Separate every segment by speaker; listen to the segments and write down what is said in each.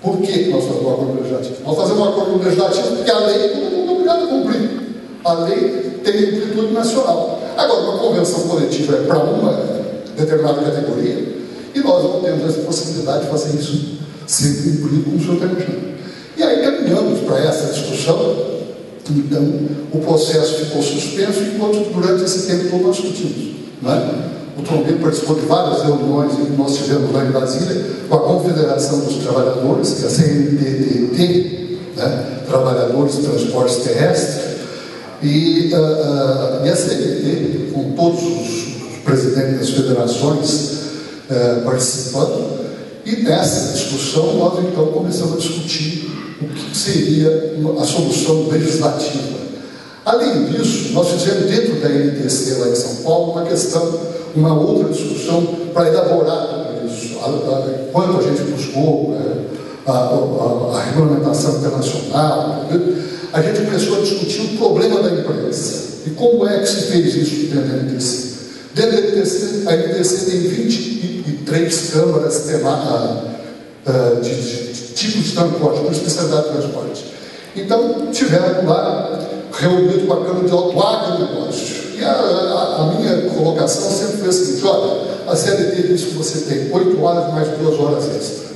Speaker 1: Por que nós fazemos um acordo legislativo? Nós fazemos um acordo legislativo porque a lei todo mundo é obrigado a cumprir. A lei tem amplitude nacional. Agora, uma convenção coletiva é para uma determinada categoria e nós não temos essa possibilidade de fazer isso sem cumprir com o seu termo. E aí caminhamos para essa discussão. Então, o processo ficou suspenso enquanto durante esse tempo todo nós discutimos. Não é? O Trombino participou de várias reuniões que nós tivemos lá em Brasília com a Confederação dos Trabalhadores, que é a CNTT, né? Trabalhadores de Transportes Terrestres, e a CNT, com todos os presidentes das federações participando, e nessa discussão nós então começamos a discutir o que seria a solução legislativa. Além disso, nós fizemos dentro da NTC lá em São Paulo uma outra discussão para elaborar tudo isso. Quando a gente buscou a regulamentação internacional, a gente começou a discutir o problema da imprensa. E como é que se fez isso dentro da NTC? Dentro da NTC, a NTC tem 23 câmaras de tipos de transporte, com especialidade de transporte. Então, tiveram lá, reunido com a Câmara de Agronegócio. E a minha colocação sempre foi a seguinte: olha, a CLT diz que você tem 8 horas mais 2 horas extra.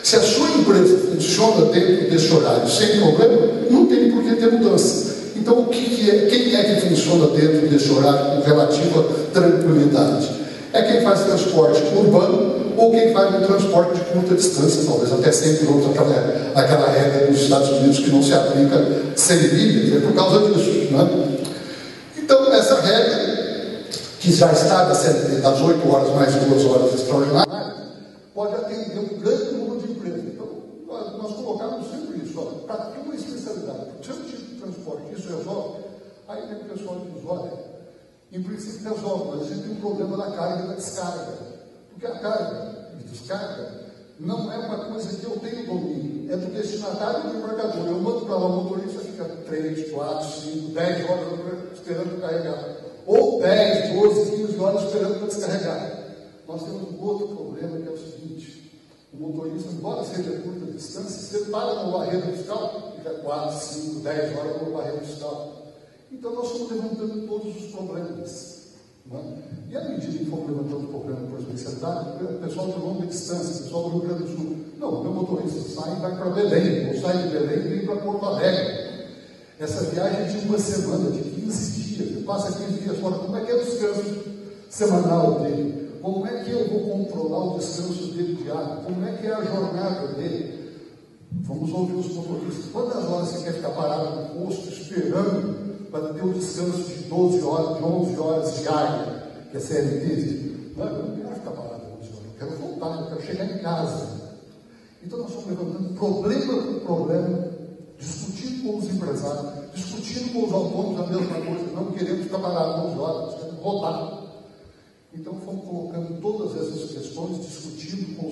Speaker 1: Se a sua empresa funciona dentro desse horário sem problema, não tem por que ter mudança. Então, quem é que funciona dentro desse horário com relativa tranquilidade? É quem faz transporte urbano ou quem faz um transporte de curta distância, talvez até 100 km, aquela regra dos Estados Unidos que não se aplica 100 milhas, é por causa disso. Né? Então, essa regra, que já está na CLT, das 8 horas mais 2 horas extraordinárias, pode atender um grande número de empresas. Então, nós colocamos sempre isso, para a tua especialidade, para o seu tipo de transporte, isso resolve. Aí vem o pessoal e diz: olha, em princípio resolve, mas a gente tem um problema da carga e da descarga. Porque a carga e descarga não é uma coisa que eu tenho domínio, é do destinatário do embarcador. Eu mando para lá, o motorista fica 3, 4, 5, 10 horas esperando carregar. Ou 10, 12, 15 horas esperando para descarregar. Nós temos um outro problema, que é o seguinte: o motorista, embora seja curta distância, você para no barreiro fiscal, fica 4, 5, 10 horas no barreiro fiscal. Então, nós estamos levantando todos os problemas. Né? E à medida que fomos levantando o problema por especialidade, o pessoal de longa distância, o pessoal do Rio Grande do Sul, não, meu motorista sai e vai para Belém, ou sai de Belém e vem para Porto Alegre. Essa viagem é de uma semana, de 15 dias, ele passa 15 dias fora. Como é que é o descanso semanal dele? Como é que eu vou controlar o descanso dele diário? Como é que é a jornada dele? Vamos ouvir os motoristas. Quantas horas você quer ficar parado no posto esperando para ter um descanso de 12 horas, de 11 horas diárias, que a CLT diz? Não, eu não quero ficar parado 11 horas, eu quero voltar, eu quero chegar em casa. Então nós estamos levantando problema por problema, discutindo com os empresários, discutindo com os autônomos a mesma coisa, não queremos ficar parado 11 horas, nós queremos voltar. Então fomos colocando todas essas questões, discutindo com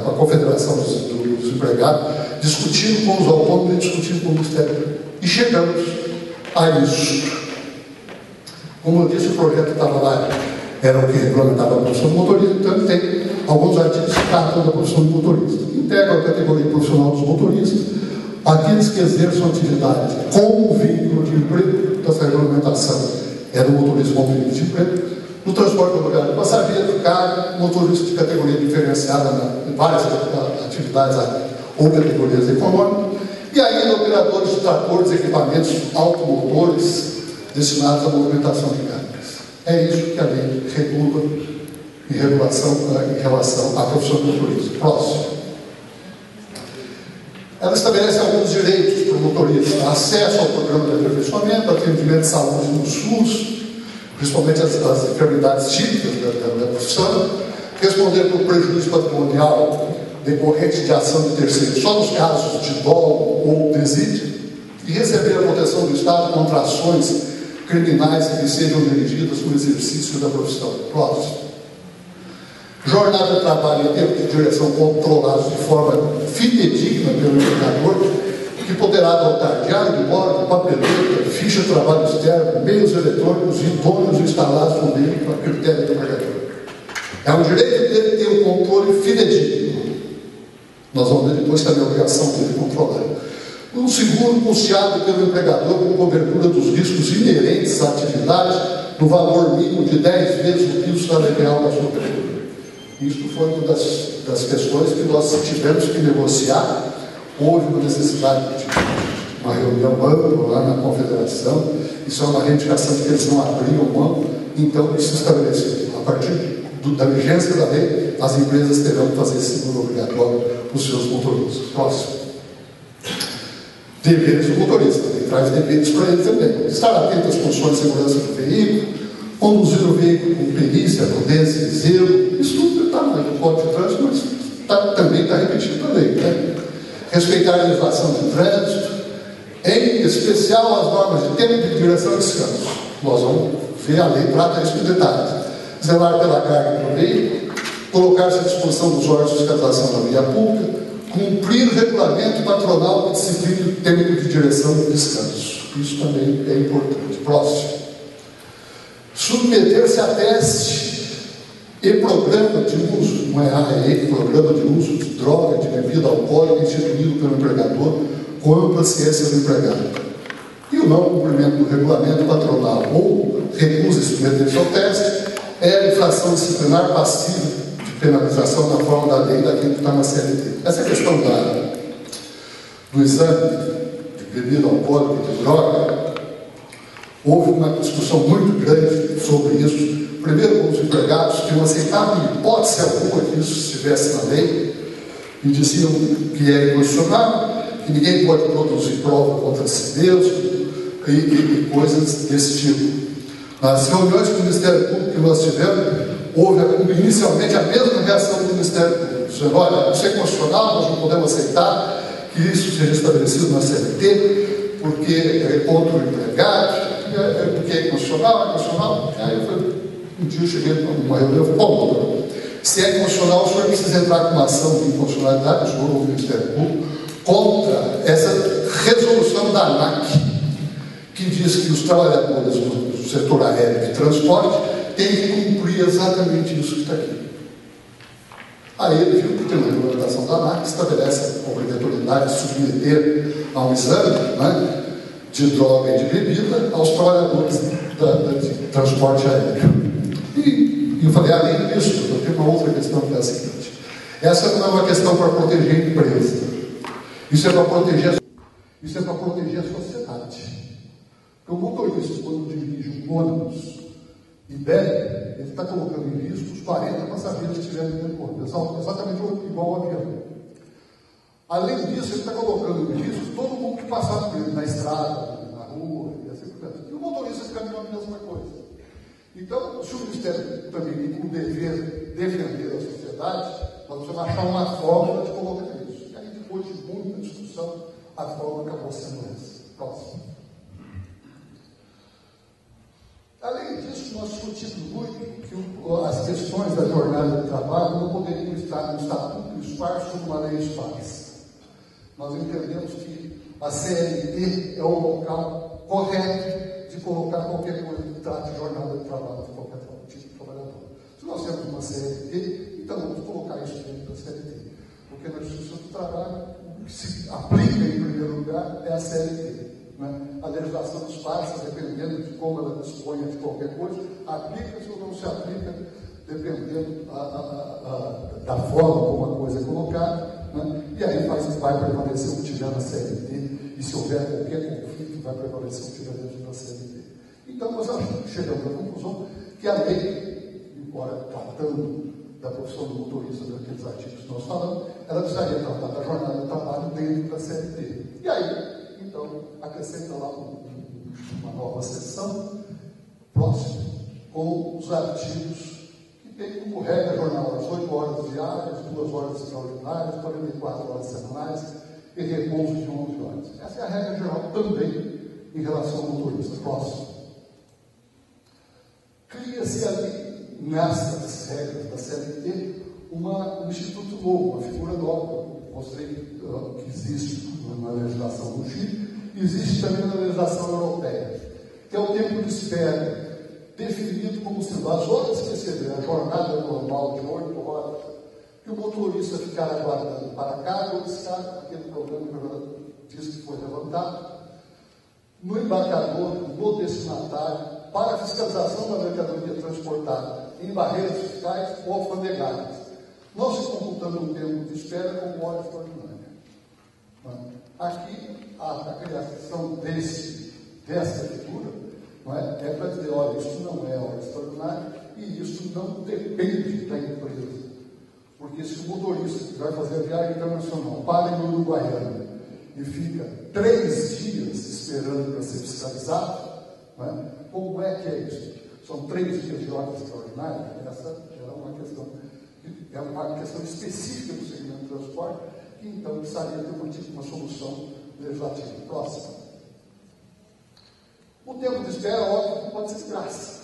Speaker 1: a Confederação dos Empregados, discutindo com os autônomos e discutindo com o Ministério. E chegamos a isso. Como eu disse, o projeto estava lá, era o que regulamentava a profissão de motorista, então tem alguns artigos que tratam da profissão de motorista. Integra a categoria profissional dos motoristas, aqueles que exerçam atividade com vínculo de emprego, dessa regulamentação era o motorista com vínculo de emprego. No transporte rodoviário de passageiro, carga, motorista de categoria diferenciada em várias atividades ou categorias econômicas, e ainda operadores de tratores, equipamentos automotores destinados à movimentação de cargas. É isso que a lei regula em relação à profissão de motorista. Próximo. Ela estabelece alguns direitos para o motorista: acesso ao programa de aperfeiçoamento, atendimento de saúde no SUS, principalmente as enfermidades típicas da profissão, responder por prejuízo patrimonial decorrente de ação de terceiros só nos casos de dolo ou presídio, e receber a proteção do Estado contra ações criminais que sejam dirigidas no exercício da profissão. Próximo. Jornada de trabalho e tempo de direção controlados de forma fidedigna pelo empregador, que poderá adotar diário de bordo, papeleta, ficha de trabalho externo, meios eletrônicos idôneos instalados no meio para critério do empregador. É um direito dele ter um controle fidedigno. Nós vamos ver depois também a obrigação dele controlar. Um seguro custeado pelo empregador com cobertura dos riscos inerentes à atividade no valor mínimo de 10 vezes o piso salarial da sua prefeitura. Isso foi uma das questões que nós tivemos que negociar. Houve uma necessidade de uma reunião ampla lá na confederação. Isso é uma reivindicação de que eles não abriam mão. Então, isso estabeleceu. A partir da vigência da lei, as empresas terão que fazer seguro obrigatório para os seus motoristas. Próximo. Deveres do motorista. Ele traz deveres para ele também. Estar atento às condições de segurança do veículo, conduzir o veículo com perícia, prudência e zelo. Isso tudo está no Código de Trânsito, mas também está repetido na lei. Né? Respeitar a legislação de trânsito, em especial as normas de tempo de direção e descanso. Nós vamos ver, a lei trata isso com detalhes. Zelar pela carga do veículo, colocar-se à disposição dos órgãos de fiscalização da via pública, cumprir o regulamento patronal que disciplina o tempo de direção e descanso. Isso também é importante. Próximo. Submeter-se a teste e programa de uso, não é AE, programa de uso de droga, de bebida alcoólica instituído pelo empregador com ampla ciência do empregado. E o não cumprimento do regulamento patronal ou recusa de submeter-se ao teste é infração disciplinar passiva de penalização na forma da lei daquilo que está na CLT. Essa questão do exame de bebida alcoólica e de droga, houve uma discussão muito grande sobre isso. Primeiro, com os empregados que não aceitavam em hipótese alguma que isso estivesse na lei e diziam que é inconstitucional, que ninguém pode produzir prova contra si mesmo e coisas desse tipo. Nas reuniões com o Ministério Público que nós tivemos, houve inicialmente a mesma reação do Ministério Público, dizendo: olha, isso é constitucional, nós não podemos aceitar que isso seja estabelecido na CLT, porque é contra o empregado, porque é constitucional, Aí eu falei, um dia eu cheguei numa reunião e falei: bom, doutor, se é constitucional, o senhor precisa entrar com uma ação de inconstitucionalidade, o senhor ou o Ministério Público, contra essa resolução da ANAC, que diz que os trabalhadores do setor aéreo de transporte têm que cumprir exatamente isso que está aqui. Aí ele viu que tem uma regulamentação da ANAC que estabelece a obrigatoriedade de submeter a um exame, né, de droga e de bebida aos trabalhadores de transporte aéreo. E eu falei: além disso, eu tenho uma outra questão que é a seguinte: essa não é uma questão para proteger a empresa, isso é para proteger a sociedade. Porque o motorista, quando dirige um ônibus e bebe, ele está colocando em risco os 40 passageiros que estiverem dentro do ônibus, exatamente igual ao avião. Além disso, ele está colocando em risco todo mundo que passar por ele na estrada, na rua, e assim por diante. E o motorista fica a mesma coisa. Então, se o Ministério também tem como dever defender a sociedade, nós precisamos achar uma fórmula de colocar isso. E aí, depois de muita discussão, a fórmula acabou sendo essa. Próximo. Além disso, nós discutimos muito que as questões da jornada de trabalho não poderiam estar no estatuto esparso como uma lei esparsa. Nós entendemos que a CLT é o local correto de colocar qualquer coisa que trate de jornada de trabalho de qualquer tipo de trabalhador. Se nós temos uma CLT, então vamos colocar isso dentro da CLT. Porque na Justiça do Trabalho, o que se aplica em primeiro lugar é a CLT. Né? A legislação esparsa, dependendo de como ela disponha de qualquer coisa, aplica-se ou não se aplica, dependendo da forma como a coisa é colocada. Né? E aí vai prevalecer o que tiver na CLT, e se houver qualquer conflito, vai prevalecer o que tiver dentro da CLT. Então, nós chegamos à conclusão que a lei, embora tratando da profissão do motorista, daqueles artigos que nós falamos, ela precisaria tratar da jornada de trabalho dentro da CLT. E aí, então, acrescenta lá uma nova seção, próximo, com os artigos que tem como regra jornal as 8 horas diárias, 2 horas extraordinárias, 44 horas semanais e repouso de 11 horas. Essa é a regra geral também em relação ao motorista. Próximo. Cria-se ali, nessas regras da CLT, um instituto novo, uma figura nova. Mostrei que existe na legislação do Chile, existe também na legislação europeia, que é o tempo de espera, definido como sendo as horas que excederem a jornada normal de 8 horas, e o motorista ficar aguardando para cá, ou está aquele problema que diz que foi levantado, no embarcador, no destinatário, para a fiscalização da mercadoria transportada em barreiras fiscais ou alfandegárias, não se computando o tempo de espera como hora extraordinária. Aqui, a criação dessa leitura é para dizer, olha, isso não é hora extraordinária e isso não depende da empresa. Porque se o motorista que vai fazer a viagem internacional para em Uruguaiana e fica 3 dias esperando para ser fiscalizado, como é que é isso? São 3 dias de hora extraordinária? Essa era uma questão específica do segmento do transporte, que então precisaria ter uma solução legislativa próxima. O tempo de espera, óbvio, que pode ser de graça.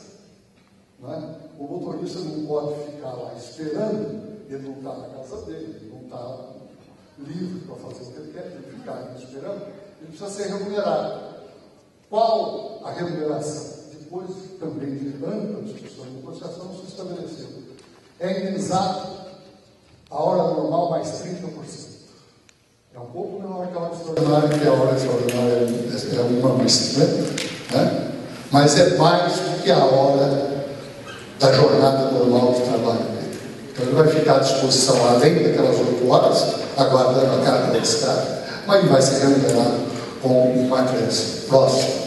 Speaker 1: O motorista não pode ficar lá esperando, ele não está na casa dele, ele não está livre para fazer o que ele quer, ele ficar ali esperando, ele precisa ser remunerado. Qual a remuneração? Depois também de ampla discussão e negociação, se estabeleceu. É indenizado a hora normal mais 30%. É um pouco menor que a hora extraordinária, porque a hora extraordinária é 1 mais 50%, mas é mais do que a hora da jornada normal de trabalho dele. Então ele vai ficar à disposição além daquelas 8 horas, aguardando a carga da descarga, mas ele vai ser remunerado com uma acréscimo. Próximo.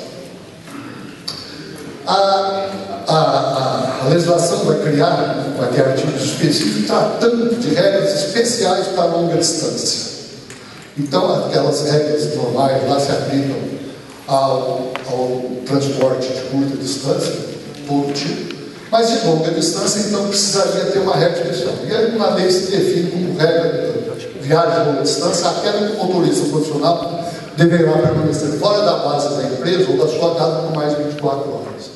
Speaker 1: A legislação vai ter artigos específicos tratando de regras especiais para longa distância. Então, aquelas regras normais lá se aplicam ao transporte de curta distância, todo tipo, mas de longa distância, então, precisaria ter uma regra especial. E aí, uma lei se define como regra de viagem de longa distância, aquela que o motorista profissional deverá permanecer fora da base da empresa ou da sua casa por mais de 24 horas.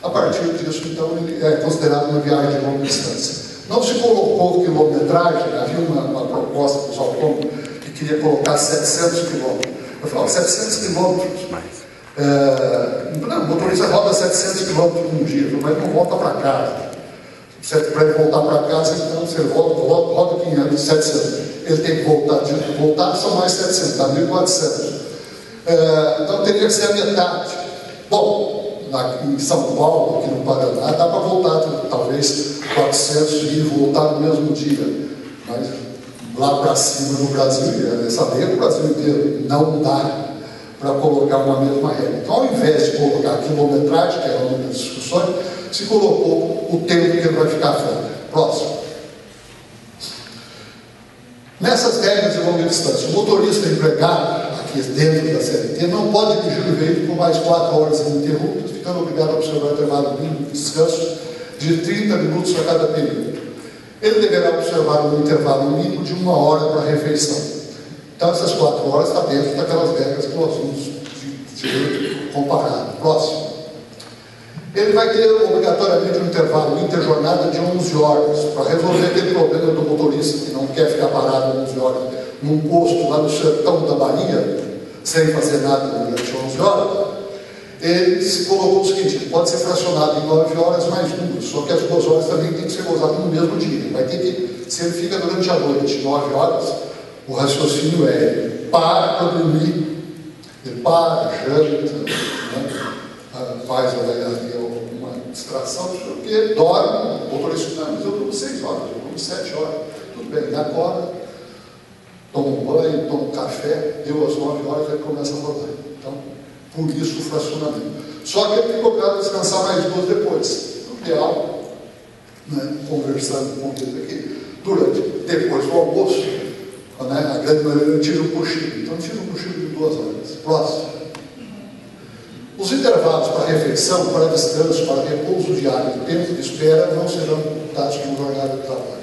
Speaker 1: A partir disso, então, ele é considerado uma viagem de longa distância. Não se colocou quilometragem, havia uma proposta dos autônomos que queria colocar 700 quilômetros. Eu falava, 700 quilômetros. Não, o motorista roda 700 quilômetros num dia, mas não volta para casa. Para ele voltar para casa, então você roda 500, 700. Ele tem que voltar são mais 700, dá 1.400. Então teria que ser a metade. Bom, em São Paulo, aqui no Paraná, dá para voltar talvez 400 e voltar no mesmo dia. Mas lá para cima no Brasil, essa lei é o Brasil inteiro, não dá para colocar uma mesma regra. Então, ao invés de colocar a quilometragem, que era uma das discussões, se colocou o tempo que ele vai ficar fora. Próximo. Nessas regras de longa distância, o motorista empregado, aqui dentro da CLT, não pode dirigir o veículo por mais 4 horas ininterruptas, ficando obrigado a observar o intervalo mínimo de descanso de 30 minutos a cada período. Ele deverá observar um intervalo mínimo de 1 hora para a refeição. Então, essas 4 horas está dentro daquelas regras que nós vimos de direito comparado. Próximo. Ele vai ter obrigatoriamente um intervalo interjornada de 11 horas para resolver aquele problema do motorista que não quer ficar parado 11 horas num posto lá no sertão da Bahia, sem fazer nada durante 11 horas. Ele se colocou o seguinte: ele pode ser fracionado em 9 horas mais 2, só que as 2 horas também tem que ser gozadas no mesmo dia. Vai ter que, se ele fica durante a noite 9 horas, o raciocínio é: ele para dormir, ele para, janta, faz uma distração, porque dorme. O motorista, não, mas eu durmo 6 horas, eu durmo 7 horas. Tudo bem, ele acorda, toma um banho, toma um café, deu às 9 horas, ele começa a rodar. Então, por isso o fracionamento. Só que ele tem obrigado a descansar mais 2 depois. O ideal, conversando com ele aqui, depois do almoço, a grande maioria tira um cochilo. Então, tira um cochilo de 2 horas. Próximo. Os intervalos para refeição, para descanso, para repouso diário e tempo de espera não serão computados como jornada de trabalho.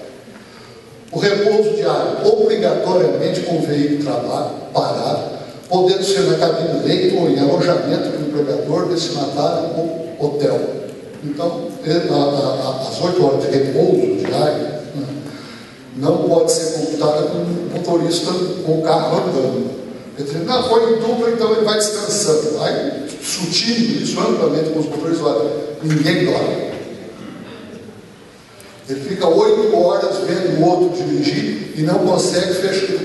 Speaker 1: O repouso diário, obrigatoriamente com o veículo de trabalho parado, podendo ser na cabine de leito ou em alojamento do empregador, destinatário ou hotel. Então, as 8 horas de repouso diário não pode ser computada com um motorista com o carro andando. Ele diz, não, foi em dupla, então ele vai descansando. Aí, discutindo isso amplamente com os motoristas, olha, ninguém dorme. Ele fica 8 horas vendo o outro dirigir e não consegue fechar,